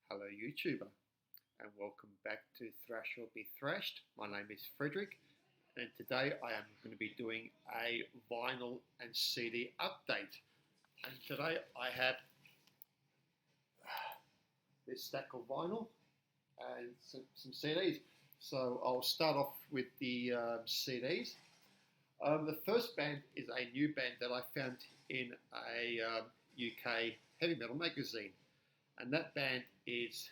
Hello YouTuber and welcome back to Thrash or Be Thrashed. My name is Frederick and today I am going to be doing a vinyl and CD update. And today I have this stack of vinyl and some CDs. So I'll start off with the CDs. The first band is a new band that I found in a UK heavy metal magazine, and that band is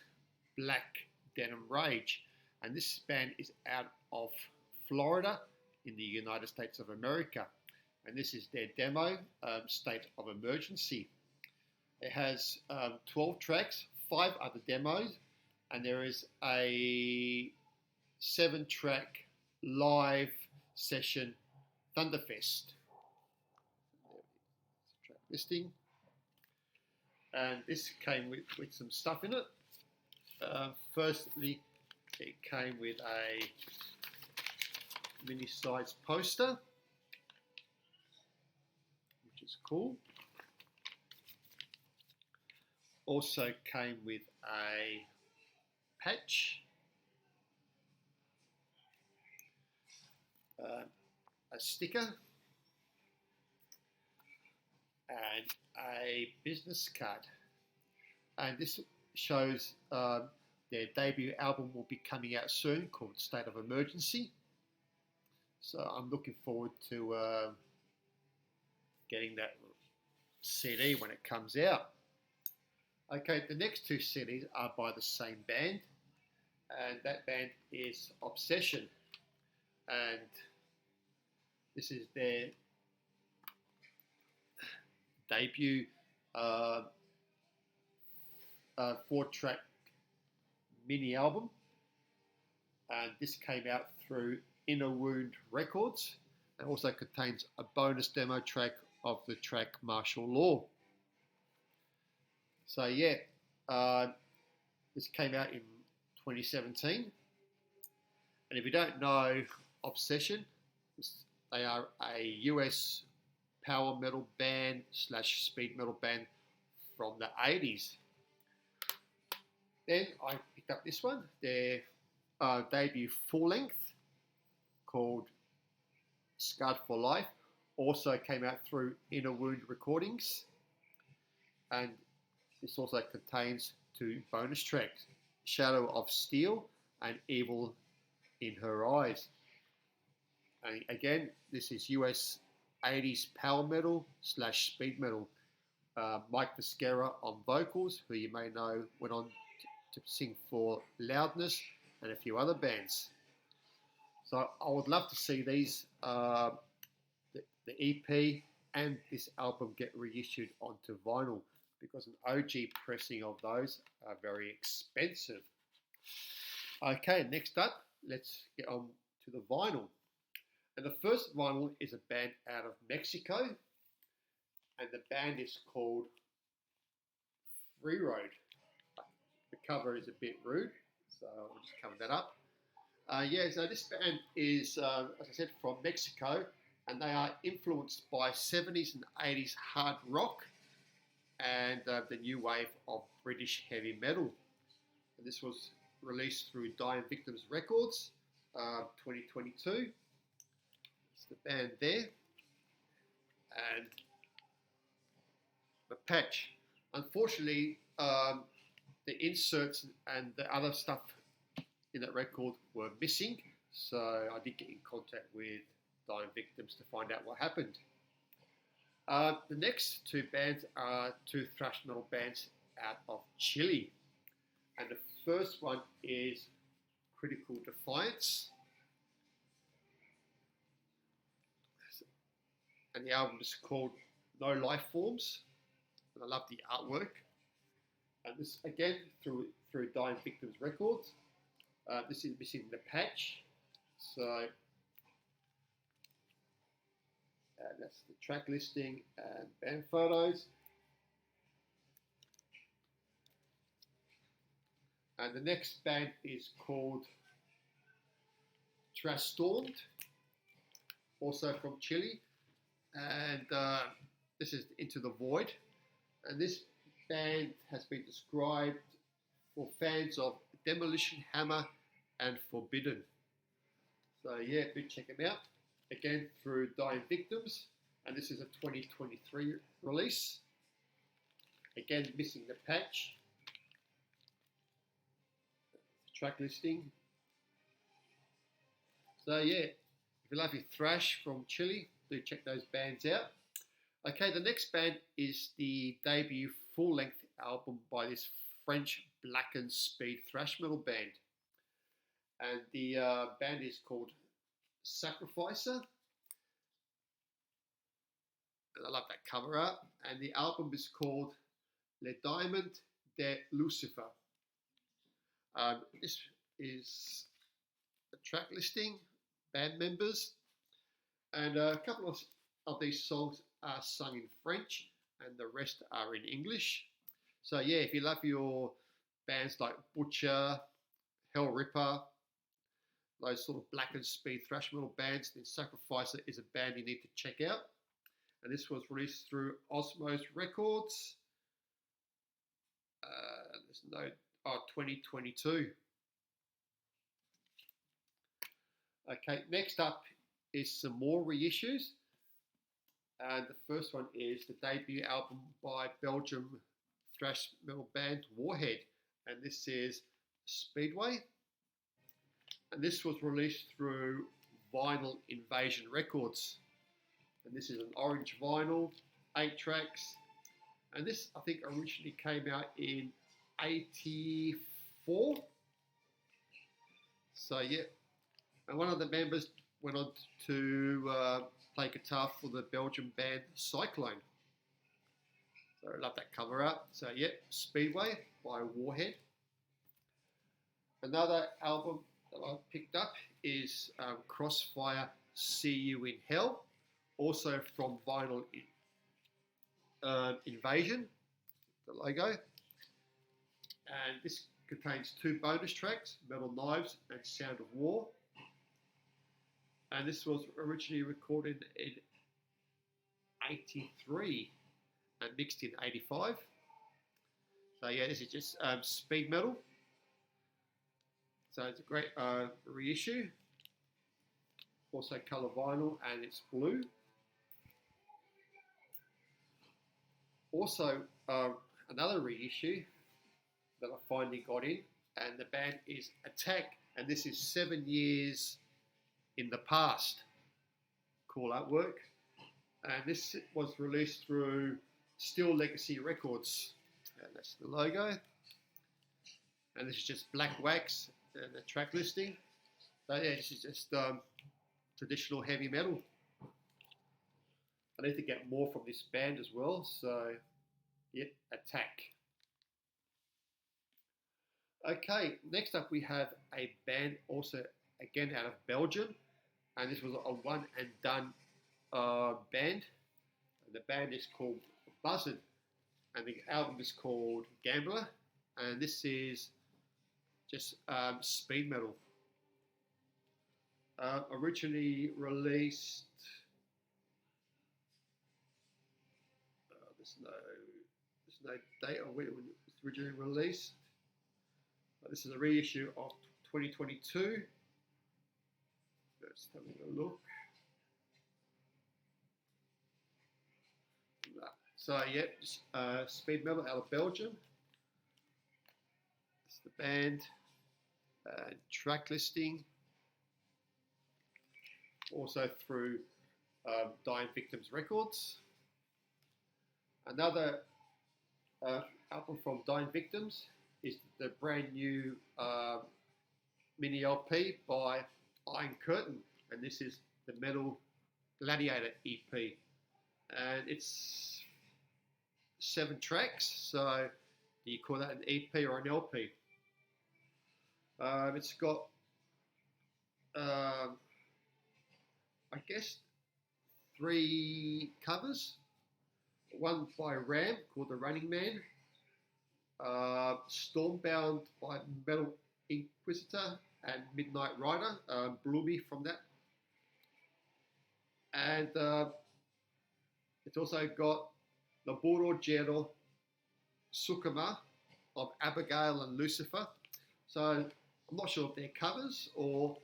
Black Denim Rage, and this band is out of Florida in the United States of America, and this is their demo, State of Emergency. It has 12 tracks, 5 other demos, and there is a 7-track live session Thunderfest. Track listing. And this came with some stuff in it. Firstly, it came with a mini-size poster, which is cool. Also came with a patch, a sticker, and a business card. And this shows their debut album will be coming out soon, called State of Emergency. So I'm looking forward to getting that CD when it comes out. Okay, the next 2 CDs are by the same band, and that band is Obsession. And this is their debut 4-track mini album, and this came out through Inner Wound Records, and also contains a bonus demo track of the track Martial Law. So yeah, this came out in 2017, and if you don't know Obsession, they are a US power metal band / speed metal band from the 80s. Then I picked up this one, their debut full length called Scarred for Life. Also came out through Inner Wound Recordings, and this also contains 2 bonus tracks, Shadow of Steel and Evil in Her Eyes. And again, this is US 80s power metal / speed metal. Mike Viscera on vocals, who you may know went on to sing for Loudness and a few other bands. So I would love to see these, the EP and this album get reissued onto vinyl, because an OG pressing of those are very expensive. Okay, next up, let's get on to the vinyl. And the first vinyl is a band out of Mexico, and the band is called Free Road. The cover is a bit rude, so I'll just cover that up. So this band is, as I said, from Mexico, and they are influenced by 70s and 80s hard rock and the new wave of British heavy metal. And this was released through Dying Victims Records, 2022. It's the band there, and the patch. Unfortunately, the inserts and the other stuff in that record were missing, so I did get in contact with Dying Victims to find out what happened. The next 2 bands are 2 thrash metal bands out of Chile, and the first one is Critical Defiance, and the album is called No Life Forms, and I love the artwork. And this again through Dying Victims Records. This is missing the patch, so that's the track listing and band photos. And the next band is called Trastormed, also from Chile, and this is Into the Void. And this band has been described for fans of Demolition Hammer and Forbidden. So yeah, do check them out. Again, through Dying Victims, and this is a 2023 release. Again, missing the patch. Track listing. So yeah, if you love your thrash from Chile, do check those bands out. Okay, the next band is the debut full-length album by this French black and speed thrash metal band. And the band is called Sacrificer. And I love that cover art. And the album is called Le Diamant de Lucifer. This is a track listing, band members, and a couple of these songs are sung in French and the rest are in English. So yeah, if you love your bands like Butcher, Hell Ripper, those sort of black and speed thrash metal bands, then Sacrificer is a band you need to check out. And this was released through Osmos Records. There's no 2022. Okay, next up is some more reissues. And the first one is the debut album by Belgium thrash metal band Warhead. And this is Speedway. And this was released through Vinyl Invasion Records. And this is an orange vinyl, 8 tracks. And this, I think, originally came out in 84. So, yeah. And one of the members went on to play guitar for the Belgian band Cyclone. So I love that cover art. So, yeah, Speedway by Warhead. Another album that I picked up is Crossfire See You in Hell, also from Vinyl Invasion, the logo. And this contains 2 bonus tracks, Metal Knives and Sound of War. And this was originally recorded in 83 and mixed in 85. So yeah, this is just speed metal. So it's a great reissue. Also colour vinyl and it's blue. Also another reissue that I finally got in, and the band is Attack, and this is 7 years in the past. Cool artwork. And this was released through Still Legacy Records. And that's the logo. And this is just black wax and the track listing. So yeah, this is just traditional heavy metal. I need to get more from this band as well. So yeah, Attack. Okay, next up we have a band also again out of Belgium. And this was a one and done band. And the band is called Buzzard. And the album is called Gambler. And this is just speed metal. Originally released. There's no date on when it was originally released. This is a reissue of 2022. Let's have a look. So yeah, speed metal out of Belgium. It's the band. Track listing. Also through Dying Victims Records. Another album from Dying Victims is the brand new mini LP by Iron Curtain, and this is the Metal Gladiator EP, and it's 7 tracks. So do you call that an EP or an LP? It's got I guess 3 covers. One by Ram called The Running Man, Stormbound by Metal Inquisitor and Midnight Rider, Bloomy from that. And it's also got Laboro Gero Sukama of Abigail and Lucifer. So I'm not sure if they're covers or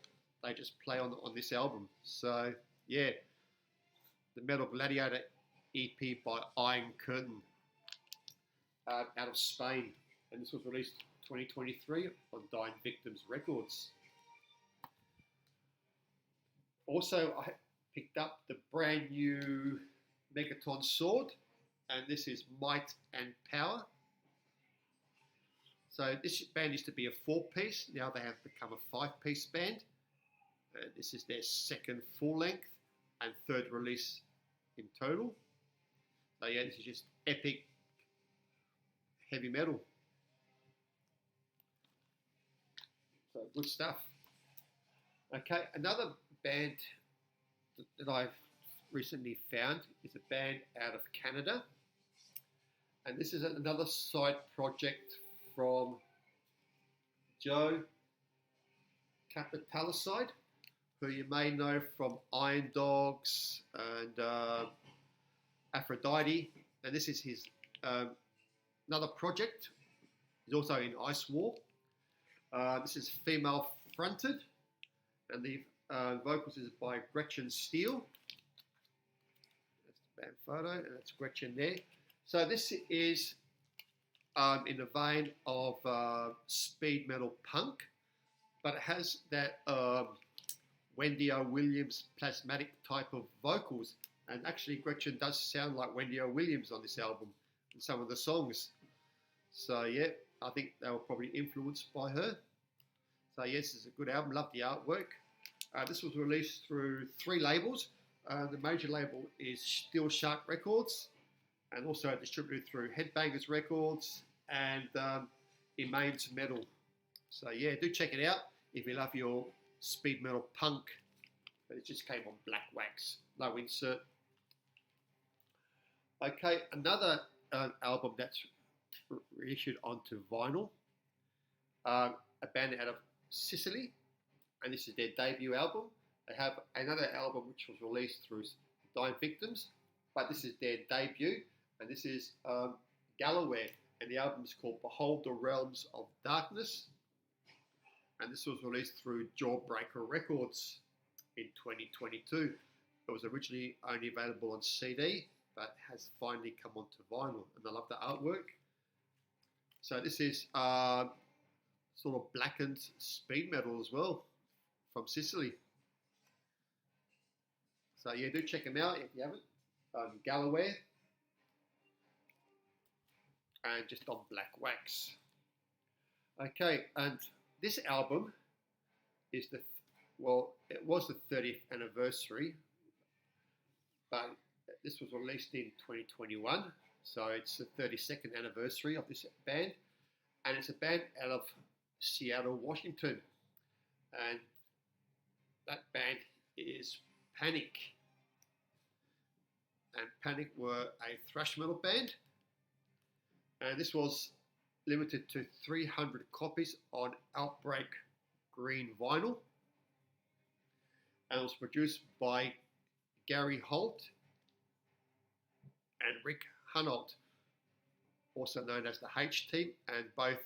they just play on this album. So yeah, the Metal Gladiator EP by Iron Curtain out of Spain, and this was released 2023 on Dying Victims Records. Also, I picked up the brand new Megaton Sword, and this is Might and Power. So this band used to be a 4-piece, now they have become a 5-piece band. This is their second full length and third release in total. So yeah, this is just epic heavy metal. So good stuff. Okay, another band that I've recently found is a band out of Canada. And this is another side project from Joe Capitalicide, who you may know from Iron Dogs and Aphrodite. And this is his another project. He's also in Ice War. This is female fronted, and the vocals is by Gretchen Steele. That's the band photo, and that's Gretchen there. So this is in the vein of speed metal punk, but it has that Wendy O. Williams plasmatic type of vocals. And actually Gretchen does sound like Wendy O. Williams on this album in some of the songs. So yeah, I think they were probably influenced by her. So yes, it's a good album, love the artwork. This was released through 3 labels. The major label is Steel Shark Records, and also distributed through Headbangers Records and Emains Metal. So yeah, do check it out if you love your speed metal punk. But it just came on black wax, no insert. Okay, another album that's reissued onto vinyl. A band out of Sicily, and this is their debut album. They have another album which was released through Dying Victims, but this is their debut, and this is Galloway, and the album is called Behold the Realms of Darkness, and this was released through Jawbreaker Records in 2022. It was originally only available on CD, but has finally come onto vinyl, and I love the artwork. So this is sort of blackened speed metal as well from Sicily. So yeah, do check them out if you haven't. Galloway, and just on black wax. Okay, and this album is it was the 30th anniversary, but this was released in 2021, so it's the 32nd anniversary of this band, and it's a band out of Seattle, Washington, and that band is Panic. And Panic were a thrash metal band, and this was limited to 300 copies on Outbreak green vinyl, and it was produced by Gary Holt and Rick Hunold, also known as the H Team, and both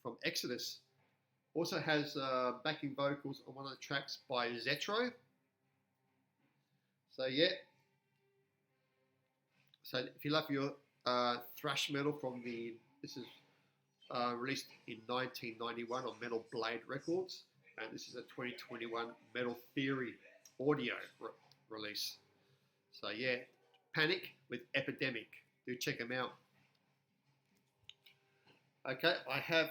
from Exodus. Also has backing vocals on one of the tracks by Zetro. So yeah, so if you love your thrash metal this is released in 1991 on Metal Blade Records, and this is a 2021 Metal Theory audio release. So yeah, Panic with Epidemic. Do check them out. Okay, I have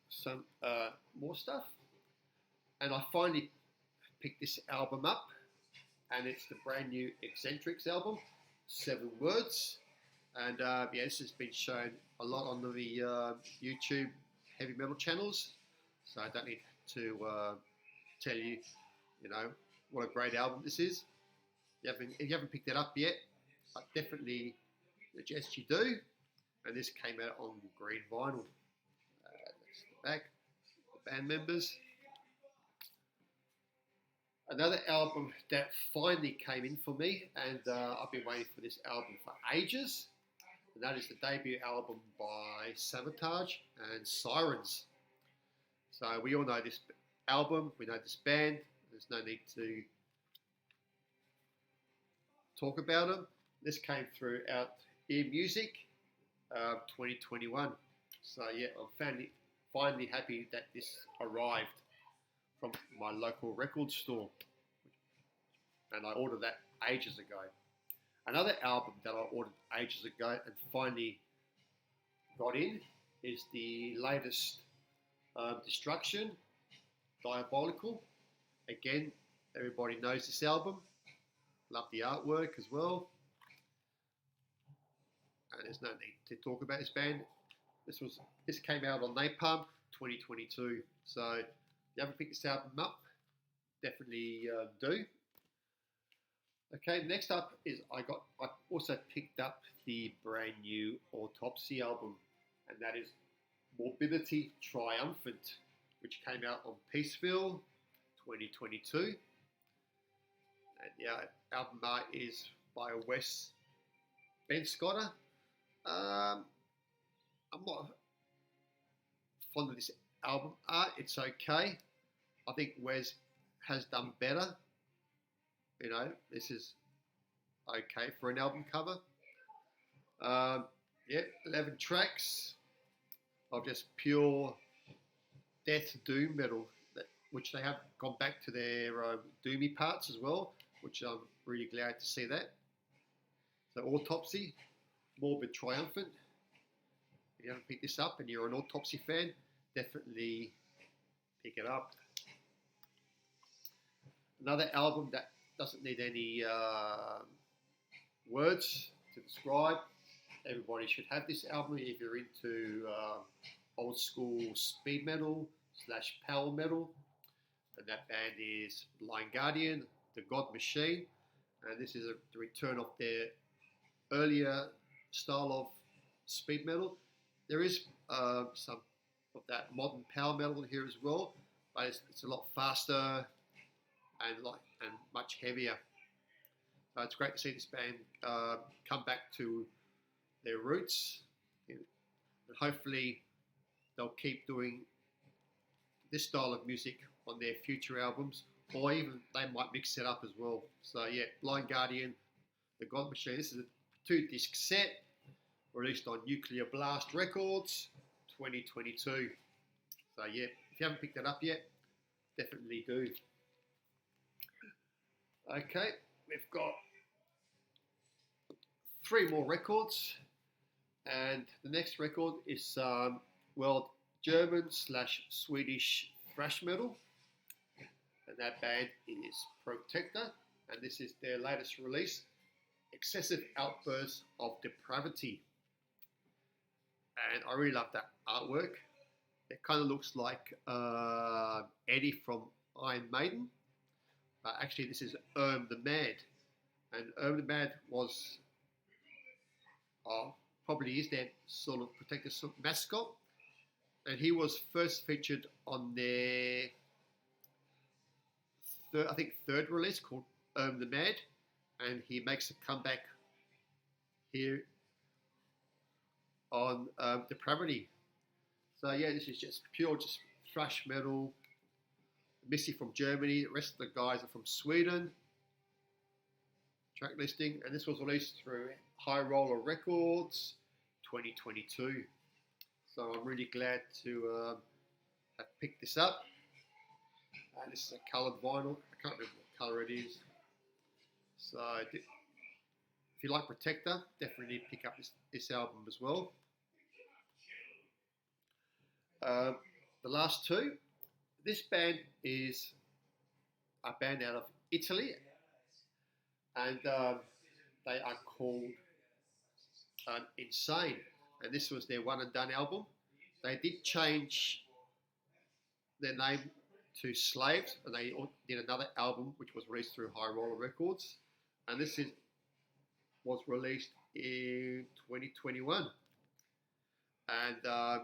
some more stuff, and I finally picked this album up, and it's the brand new Eccentrics album, 7 Words, and yeah, this has been shown a lot on the YouTube heavy metal channels, so I don't need to tell you, what a great album this is. If you haven't picked it up yet, I definitely suggest you do. And this came out on green vinyl. That's the back, the band members. Another album that finally came in for me, and I've been waiting for this album for ages. and that is the debut album by Sabotage and Sirens. So we all know this album, we know this band, there's no need to talk about them. This came through out in Music 2021. So yeah, I'm finally happy that this arrived from my local record store, and I ordered that ages ago. Another album that I ordered ages ago and finally got in is the latest Destruction, Diabolical. Again, everybody knows this album. Love the artwork as well. And there's no need to talk about this band. This came out on Napalm 2022. So if you haven't picked this album up, definitely do. Okay, next up is I also picked up the brand new Autopsy album, and that is Morbidity Triumphant, which came out on Peaceville 2022. And yeah, album art is by Wes Ben Scotter. I'm not fond of this album art. It's okay. I think Wes has done better. You know, this is okay for an album cover. Yeah, 11 tracks of just pure death doom metal, which they have gone back to their doomy parts as well, which I'm really glad to see that. So Autopsy, Morbid Triumphant. If you haven't picked this up and you're an Autopsy fan, definitely pick it up. Another album that doesn't need any words to describe. Everybody should have this album if you're into old school speed metal / power metal. And that band is Blind Guardian, The God Machine. And this is the return of their earlier style of speed metal. There is some of that modern power metal here as well, but it's a lot faster and much heavier. So it's great to see this band come back to their roots, and hopefully they'll keep doing this style of music on their future albums, or even they might mix it up as well. So yeah, Blind Guardian, The God Machine. This is a 2-disc set released on Nuclear Blast Records 2022. So yeah, if you haven't picked that up yet, definitely do. Okay, we've got 3 more records, and the next record is German / Swedish thrash metal, and that band is Protector, and this is their latest release, Excessive Outbursts of Depravity. And I really love that artwork. It kind of looks like Eddie from Iron Maiden. Actually, this is the Mad, and the Mad was probably is their sort of Protector mascot, and he was first featured on their third release called the Mad, and he makes a comeback here on Depravity. So yeah, this is just pure thrash metal. Missy from Germany, the rest of the guys are from Sweden. Track listing, and this was released through High Roller Records 2022. So I'm really glad to have picked this up. This is a coloured vinyl. I can't remember what colour it is. So if you like Protector, definitely pick up this album as well. The last 2. This band is a band out of Italy, and they are called Insane, and this was their one and done album. They did change their name to Slaves, and they did another album which was released through High Roller Records, and this was released in 2021. And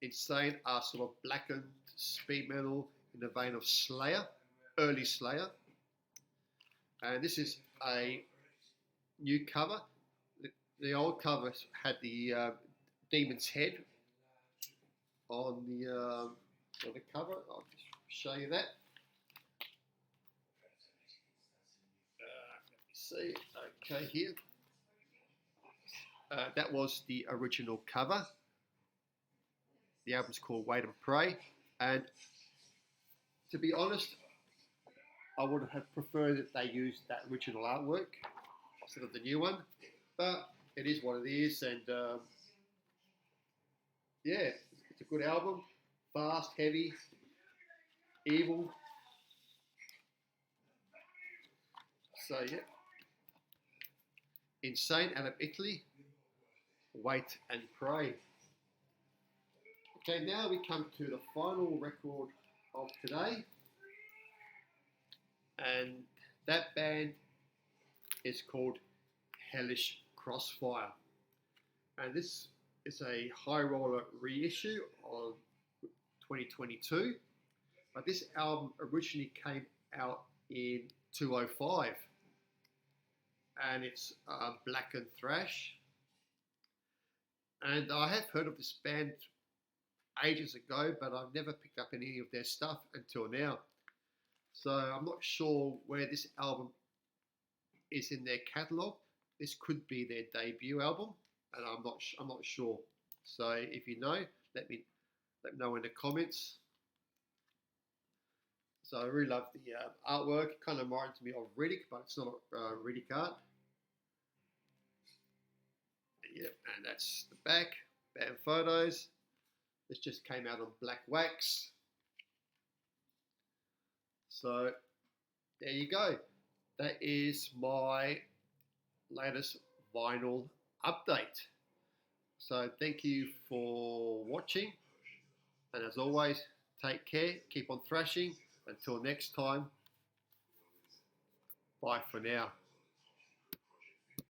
Insane are sort of blackened speed metal in the vein of Slayer, early Slayer. And this is a new cover. The old cover had the demon's head on the cover. I'll just show you that. Let me see. Okay, here. That was the original cover. The album's called Wait and Pray, and to be honest, I would have preferred that they used that original artwork instead of the new one, but it is what it is, and yeah, it's a good album, fast, heavy, evil. So yeah, Insane out of Italy, Wait and Pray. Okay, now we come to the final record of today, and that band is called Hellish Crossfire, and this is a High Roller reissue of 2022, but this album originally came out in 2005, and it's black and thrash, and I have heard of this band ages ago, but I've never picked up any of their stuff until now. So I'm not sure where this album is in their catalogue. This could be their debut album, and I'm not sure. So if you know, let me know in the comments. So I really love the artwork. It kind of reminds me of Riddick, but it's not Riddick art. Yep, and that's the back. Band photos. This just came out on black wax. So there you go. That is my latest vinyl update. So thank you for watching. And as always, take care, keep on thrashing. Until next time, bye for now.